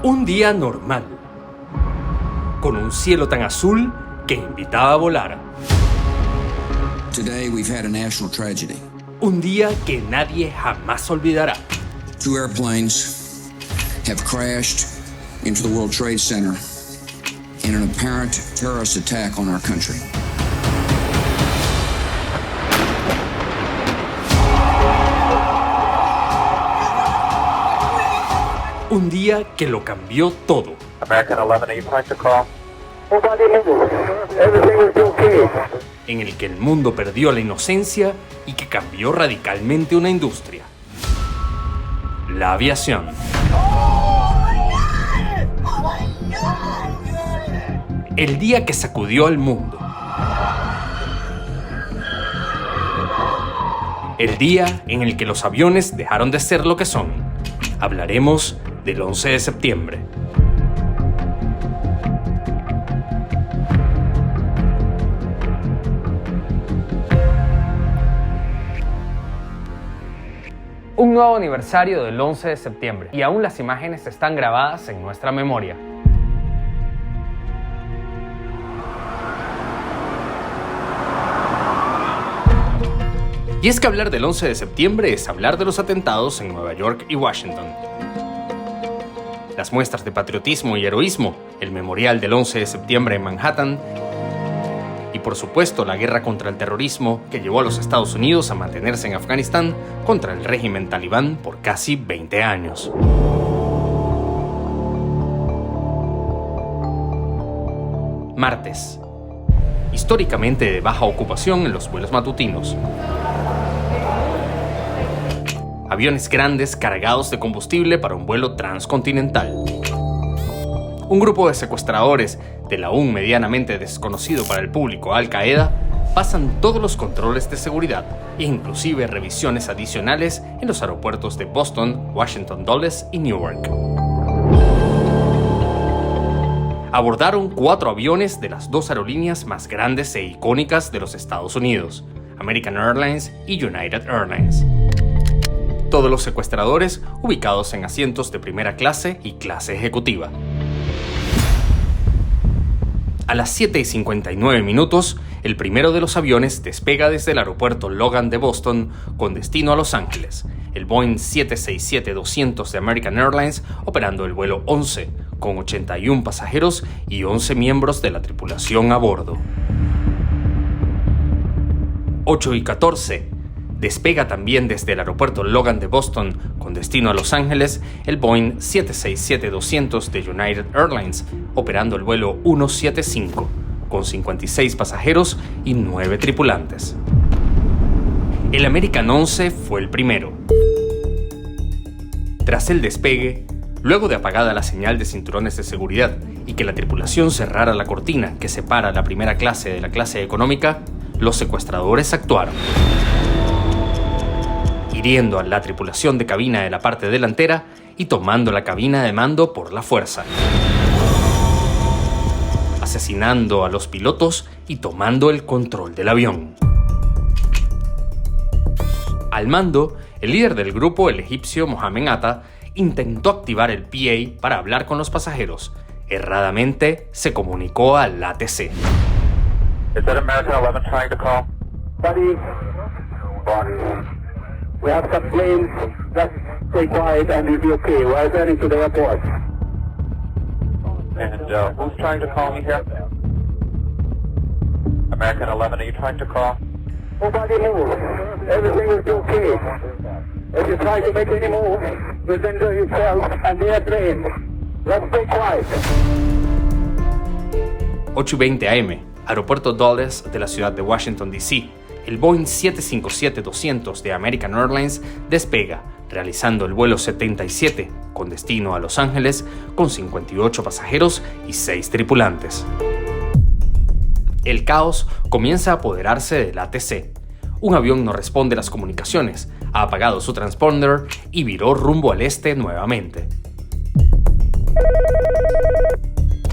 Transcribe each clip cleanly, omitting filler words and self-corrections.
Un día normal, con un cielo tan azul que invitaba a volar. Today we've had a national tragedy. Un día que nadie jamás olvidará. 2 airplanes have crashed into the World Trade Center in an apparent terrorist attack on our country. Un día que lo cambió todo. American 11, are you trying to call? Everything is okay. En el que el mundo perdió la inocencia y que cambió radicalmente una industria. La aviación. El día que sacudió al mundo. El día en el que los aviones dejaron de ser lo que son. Hablaremos del 11 de septiembre. Un nuevo aniversario del 11 de septiembre y aún las imágenes están grabadas en nuestra memoria. Y es que hablar del 11 de septiembre es hablar de los atentados en Nueva York y Washington. Las muestras de patriotismo y heroísmo, el memorial del 11 de septiembre en Manhattan y por supuesto la guerra contra el terrorismo que llevó a los Estados Unidos a mantenerse en Afganistán contra el régimen talibán por casi 20 años. Martes. Históricamente de baja ocupación en los vuelos matutinos. Aviones grandes cargados de combustible para un vuelo transcontinental. Un grupo de secuestradores del aún medianamente desconocido para el público Al-Qaeda pasan todos los controles de seguridad e inclusive revisiones adicionales en los aeropuertos de Boston, Washington Dulles y Newark. Abordaron 4 aviones de las 2 aerolíneas más grandes e icónicas de los Estados Unidos, American Airlines y United Airlines. Todos los secuestradores ubicados en asientos de primera clase y clase ejecutiva. A las 7:59 minutos, el primero de los aviones despega desde el aeropuerto Logan de Boston con destino a Los Ángeles, el Boeing 767-200 de American Airlines operando el vuelo 11, con 81 pasajeros y 11 miembros de la tripulación a bordo. 8:14. Despega también desde el aeropuerto Logan de Boston con destino a Los Ángeles el Boeing 767-200 de United Airlines, operando el vuelo 175, con 56 pasajeros y 9 tripulantes. El American 11 fue el primero. Tras el despegue, luego de apagada la señal de cinturones de seguridad y que la tripulación cerrara la cortina que separa la primera clase de la clase económica, los secuestradores actuaron, hiriendo a la tripulación de cabina de la parte delantera y tomando la cabina de mando por la fuerza, asesinando a los pilotos y tomando el control del avión. Al mando, el líder del grupo, el egipcio Mohamed Atta, intentó activar el PA para hablar con los pasajeros. Erradamente se comunicó al ATC. Is that American 11 trying to call? Buddy, we have some planes. Just stay quiet and you'll be okay. We're heading to the airport. And who's trying to call me here? American 11, are you trying to call? Nobody move. Everything is okay. If you try to make any move, you'll injure yourself and the airplane. Let's stay quiet. 8:20 AM, aeropuerto Dulles de la ciudad de Washington, D.C. El Boeing 757-200 de American Airlines despega, realizando el vuelo 77 con destino a Los Ángeles con 58 pasajeros y 6 tripulantes. El caos comienza a apoderarse del ATC. Un avión no responde a las comunicaciones, ha apagado su transponder y viró rumbo al este nuevamente.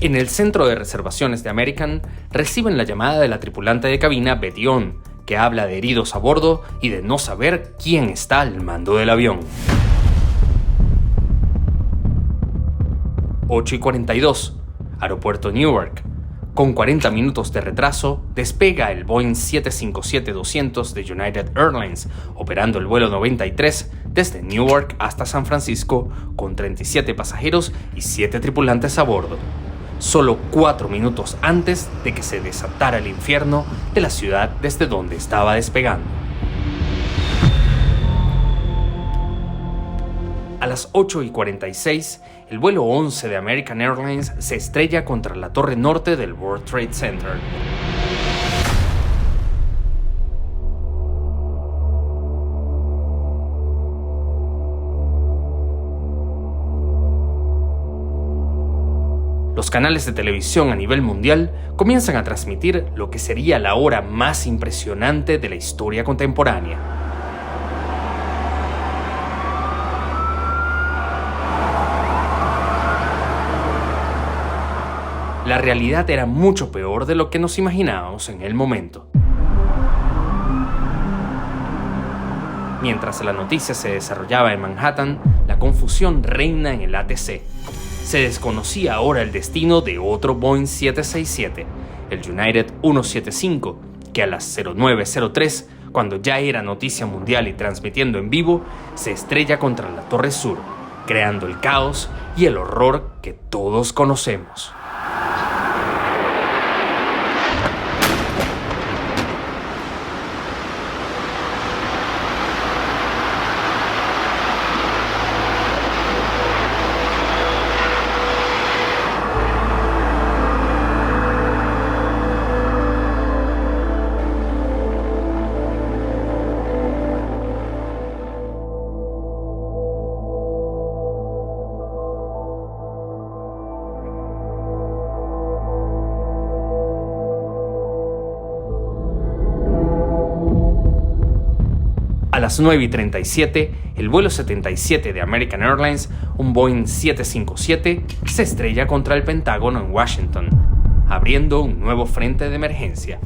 En el centro de reservaciones de American reciben la llamada de la tripulante de cabina Betty On, que habla de heridos a bordo y de no saber quién está al mando del avión. 8:42, Aeropuerto Newark. Con 40 minutos de retraso, despega el Boeing 757-200 de United Airlines, operando el vuelo 93 desde Newark hasta San Francisco, con 37 pasajeros y 7 tripulantes a bordo. Solo 4 minutos antes de que se desatara el infierno de la ciudad desde donde estaba despegando. A las 8:46, el vuelo 11 de American Airlines se estrella contra la torre norte del World Trade Center. Los canales de televisión a nivel mundial comienzan a transmitir lo que sería la hora más impresionante de la historia contemporánea. La realidad era mucho peor de lo que nos imaginábamos en el momento. Mientras la noticia se desarrollaba en Manhattan, la confusión reina en el ATC. Se desconocía ahora el destino de otro Boeing 767, el United 175, que a las 09:03, cuando ya era noticia mundial y transmitiendo en vivo, se estrella contra la Torre Sur, creando el caos y el horror que todos conocemos. A las 9:37, el vuelo 77 de American Airlines, un Boeing 757, se estrella contra el Pentágono en Washington, abriendo un nuevo frente de emergencia.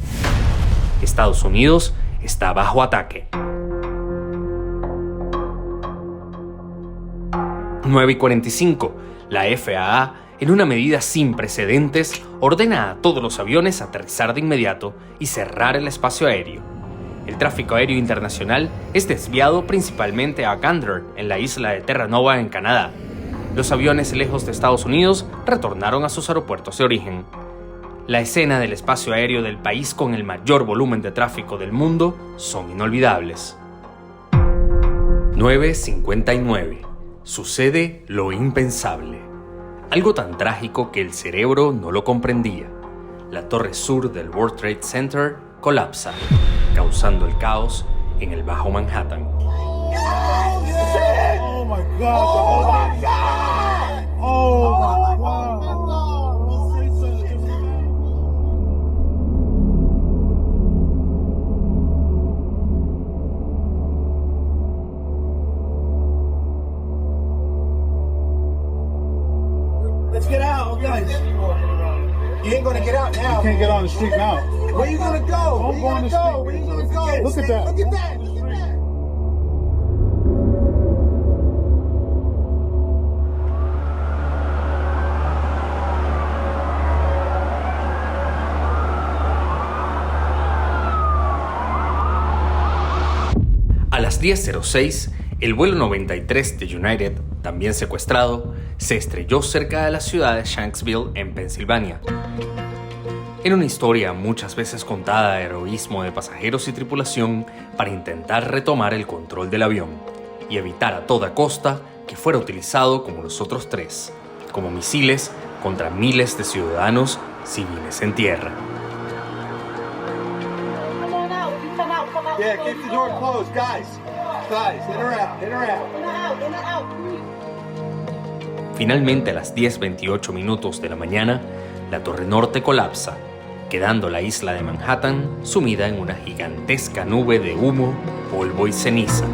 Estados Unidos está bajo ataque. 9:45, la FAA, en una medida sin precedentes, ordena a todos los aviones aterrizar de inmediato y cerrar el espacio aéreo. El tráfico aéreo internacional es desviado principalmente a Gander, en la isla de Terra Nova, en Canadá. Los aviones lejos de Estados Unidos retornaron a sus aeropuertos de origen. La escena del espacio aéreo del país con el mayor volumen de tráfico del mundo son inolvidables. 9:59. Sucede lo impensable. Algo tan trágico que el cerebro no lo comprendía. La torre sur del World Trade Center colapsa, causando el caos en el Bajo Manhattan. Oh my God! Oh my God! Oh my God! Let's get out, guys. You ain't gonna get out now. You can't get on the street now. Where you gonna go? Where you gonna go? Where you gonna go? Look at that. Look at that. Look at that. A las 10:06, el vuelo 93 de United, también secuestrado, se estrelló cerca de la ciudad de Shanksville, en Pensilvania. En una historia muchas veces contada de heroísmo de pasajeros y tripulación para intentar retomar el control del avión y evitar a toda costa que fuera utilizado como los otros tres, como misiles contra miles de ciudadanos civiles en tierra. Yeah, keep the door closed, guys. Guys, in or out, in or out. Finalmente, a las 10:28 minutos de la mañana, la torre norte colapsa, quedando la isla de Manhattan sumida en una gigantesca nube de humo, polvo y ceniza.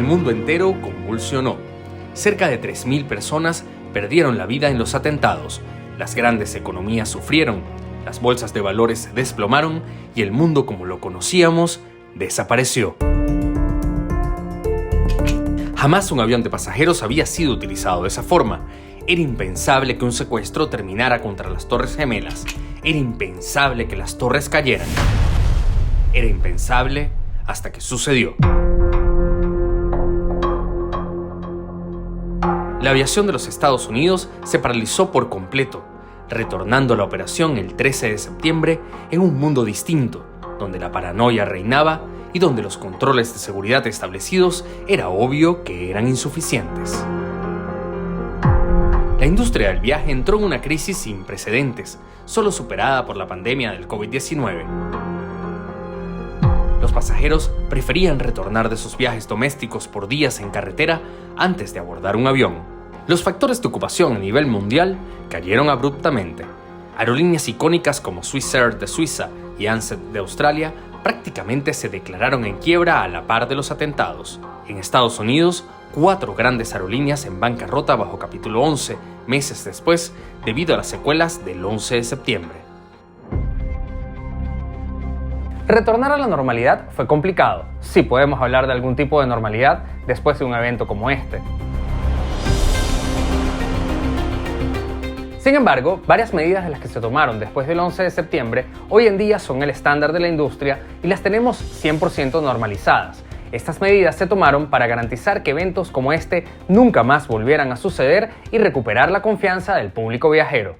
el mundo entero convulsionó. Cerca de 3.000 personas perdieron la vida en los atentados. Las grandes economías sufrieron, las bolsas de valores se desplomaron y el mundo como lo conocíamos desapareció. Jamás un avión de pasajeros había sido utilizado de esa forma. Era impensable que un secuestro terminara contra las Torres Gemelas. Era impensable que las torres cayeran. Era impensable hasta que sucedió. La aviación de los Estados Unidos se paralizó por completo, retornando a la operación el 13 de septiembre en un mundo distinto, donde la paranoia reinaba y donde los controles de seguridad establecidos era obvio que eran insuficientes. La industria del viaje entró en una crisis sin precedentes, solo superada por la pandemia del COVID-19. Los pasajeros preferían retornar de sus viajes domésticos por días en carretera antes de abordar un avión. Los factores de ocupación a nivel mundial cayeron abruptamente. Aerolíneas icónicas como Swissair de Suiza y Ansett de Australia prácticamente se declararon en quiebra a la par de los atentados. En Estados Unidos, 4 grandes aerolíneas en bancarrota bajo capítulo 11 meses después debido a las secuelas del 11 de septiembre. Retornar a la normalidad fue complicado. Sí podemos hablar de algún tipo de normalidad después de un evento como este. Sin embargo, varias medidas de las que se tomaron después del 11 de septiembre hoy en día son el estándar de la industria y las tenemos 100% normalizadas. Estas medidas se tomaron para garantizar que eventos como este nunca más volvieran a suceder y recuperar la confianza del público viajero.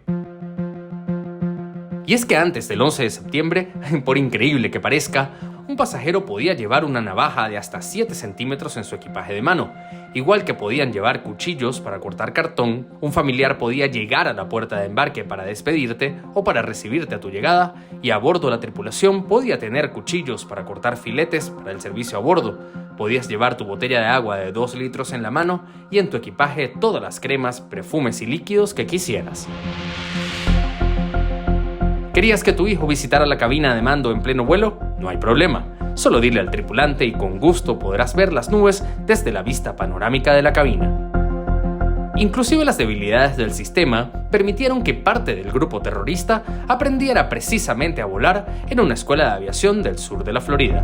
Y es que antes del 11 de septiembre, por increíble que parezca, un pasajero podía llevar una navaja de hasta 7 centímetros en su equipaje de mano. Igual que podían llevar cuchillos para cortar cartón, un familiar podía llegar a la puerta de embarque para despedirte o para recibirte a tu llegada, y a bordo la tripulación podía tener cuchillos para cortar filetes para el servicio a bordo. Podías llevar tu botella de agua de 2 litros en la mano y en tu equipaje todas las cremas, perfumes y líquidos que quisieras. ¿Querías que tu hijo visitara la cabina de mando en pleno vuelo? No hay problema. Solo dile al tripulante y con gusto podrás ver las nubes desde la vista panorámica de la cabina. Inclusive las debilidades del sistema permitieron que parte del grupo terrorista aprendiera precisamente a volar en una escuela de aviación del sur de la Florida.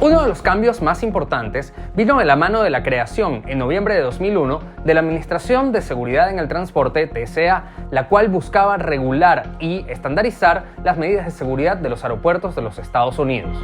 Uno de los cambios más importantes vino de la mano de la creación, en noviembre de 2001, de la Administración de Seguridad en el Transporte, TSA, la cual buscaba regular y estandarizar las medidas de seguridad de los aeropuertos de los Estados Unidos.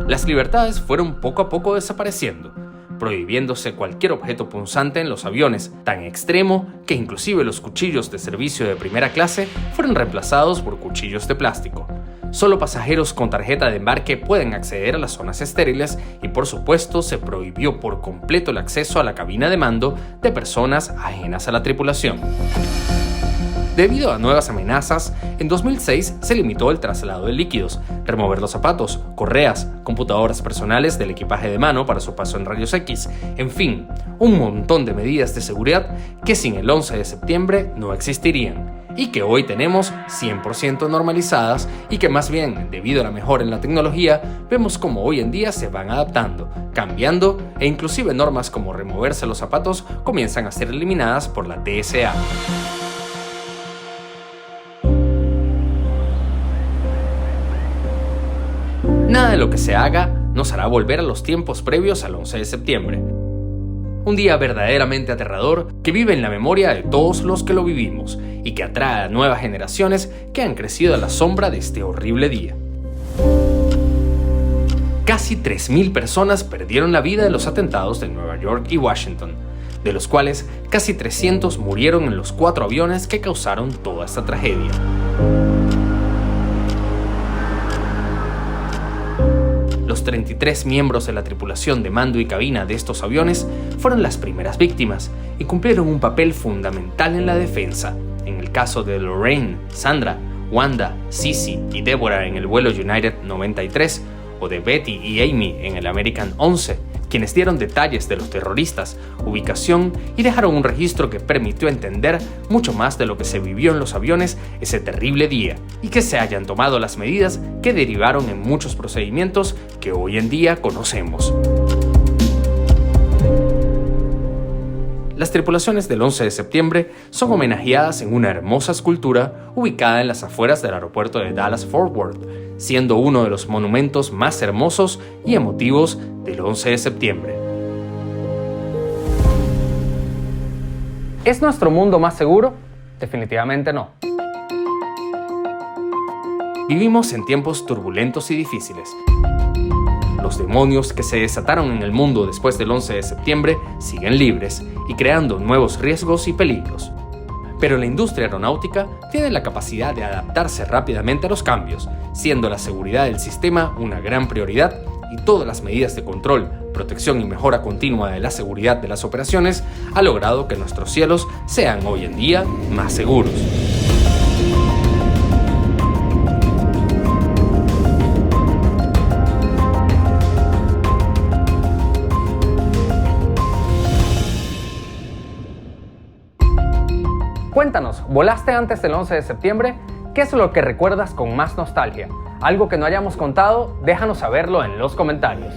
Las libertades fueron poco a poco desapareciendo, prohibiéndose cualquier objeto punzante en los aviones, tan extremo que inclusive los cuchillos de servicio de primera clase fueron reemplazados por cuchillos de plástico. Solo pasajeros con tarjeta de embarque pueden acceder a las zonas estériles y por supuesto se prohibió por completo el acceso a la cabina de mando de personas ajenas a la tripulación. Debido a nuevas amenazas, en 2006 se limitó el traslado de líquidos, remover los zapatos, correas, computadoras personales del equipaje de mano para su paso en rayos X, en fin, un montón de medidas de seguridad que sin el 11 de septiembre no existirían y que hoy tenemos 100% normalizadas y que más bien, debido a la mejora en la tecnología, vemos como hoy en día se van adaptando, cambiando e inclusive normas como removerse los zapatos comienzan a ser eliminadas por la TSA. Nada de lo que se haga nos hará volver a los tiempos previos al 11 de septiembre. Un día verdaderamente aterrador que vive en la memoria de todos los que lo vivimos y que atrae a nuevas generaciones que han crecido a la sombra de este horrible día. Casi 3.000 personas perdieron la vida en los atentados de Nueva York y Washington, de los cuales casi 300 murieron en los 4 aviones que causaron toda esta tragedia. Los 33 miembros de la tripulación de mando y cabina de estos aviones fueron las primeras víctimas y cumplieron un papel fundamental en la defensa. En el caso de Lorraine, Sandra, Wanda, Sissy y Deborah en el vuelo United 93, o de Betty y Amy en el American 11, quienes dieron detalles de los terroristas, ubicación y dejaron un registro que permitió entender mucho más de lo que se vivió en los aviones ese terrible día y que se hayan tomado las medidas que derivaron en muchos procedimientos que hoy en día conocemos. Las tripulaciones del 11 de septiembre son homenajeadas en una hermosa escultura ubicada en las afueras del aeropuerto de Dallas-Fort Worth, siendo uno de los monumentos más hermosos y emotivos del 11 de septiembre. ¿Es nuestro mundo más seguro? Definitivamente no. Vivimos en tiempos turbulentos y difíciles. Los demonios que se desataron en el mundo después del 11 de septiembre siguen libres y creando nuevos riesgos y peligros. Pero la industria aeronáutica tiene la capacidad de adaptarse rápidamente a los cambios, siendo la seguridad del sistema una gran prioridad y todas las medidas de control, protección y mejora continua de la seguridad de las operaciones ha logrado que nuestros cielos sean hoy en día más seguros. Cuéntanos, ¿volaste antes del 11 de septiembre? ¿Qué es lo que recuerdas con más nostalgia? ¿Algo que no hayamos contado? Déjanos saberlo en los comentarios.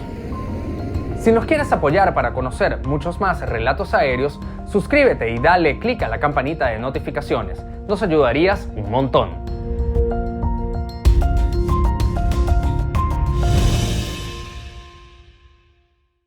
Si nos quieres apoyar para conocer muchos más relatos aéreos, suscríbete y dale clic a la campanita de notificaciones. Nos ayudarías un montón.